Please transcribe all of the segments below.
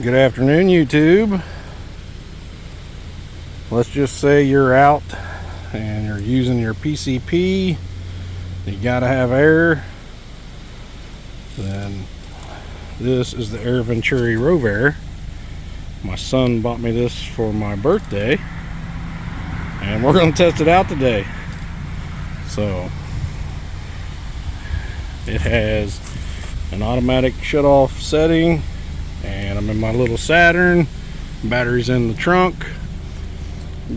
Good afternoon, YouTube. Let's just say you're out and you're using your PCP. You gotta have air. Then this is the air venturi Rovair. My son bought me this for my birthday, and we're gonna test it out today. So it has an automatic shut-off setting, and I'm in my little Saturn. Battery's in the trunk.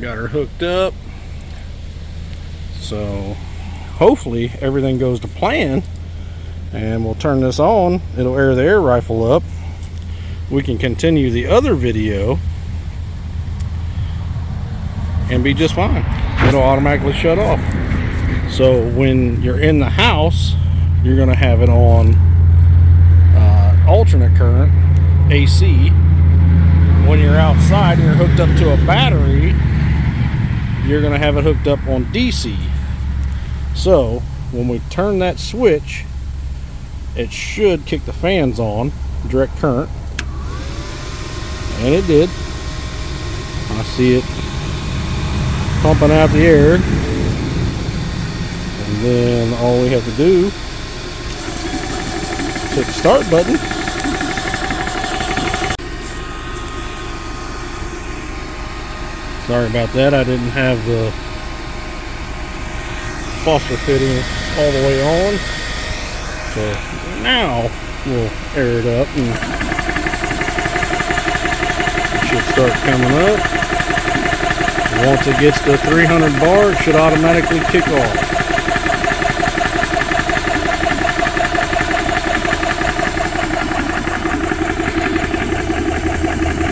Got her hooked up. So hopefully everything goes to plan, and we'll turn this on. It'll air the air rifle up. We can continue the other video and be just fine. It'll automatically shut off. So when you're in the house, you're gonna have it on alternate current, AC. When you're outside and you're hooked up to a battery, you're gonna have it hooked up on DC. So when we turn that switch, it should kick the fans on, direct current, and it did. I see it pumping out the air, and then all we have to do is hit the start button. Sorry about that, I didn't have the Foster fitting all the way on. So now we'll air it up and it should start coming up. Once it gets to 300 bar, it should automatically kick off.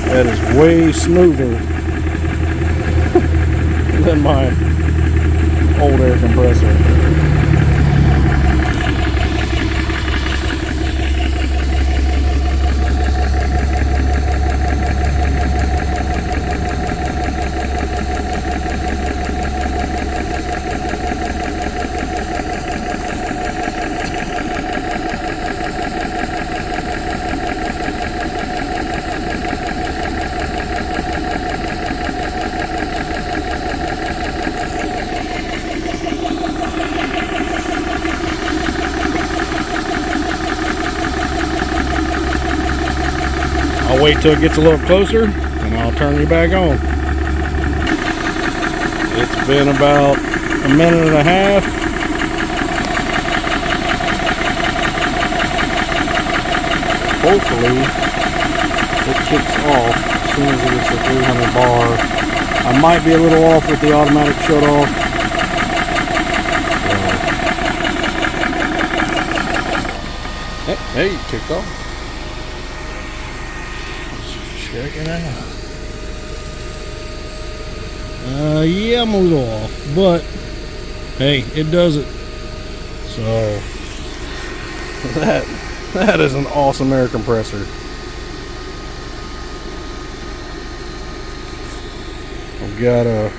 That is way smoother than my old air compressor. I'll wait till it gets a little closer and I'll turn you back on. It's been about a minute and a half. Hopefully it kicks off as soon as it gets to 300 bar. I might be a little off with the automatic shut off. Hey, it kicked off. Check it out. Yeah, I'm a little off, but hey, it does it. So that is an awesome air compressor. I've got a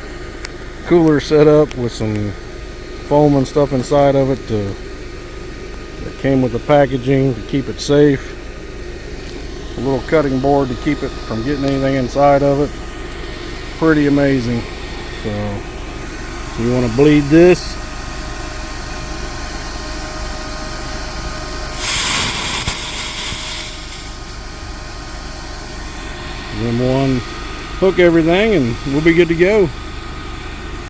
cooler set up with some foam and stuff inside of it that came with the packaging to keep it safe. A little cutting board to keep it from getting anything inside of it. Pretty amazing. So you want to bleed this, then one hook everything and we'll be good to go.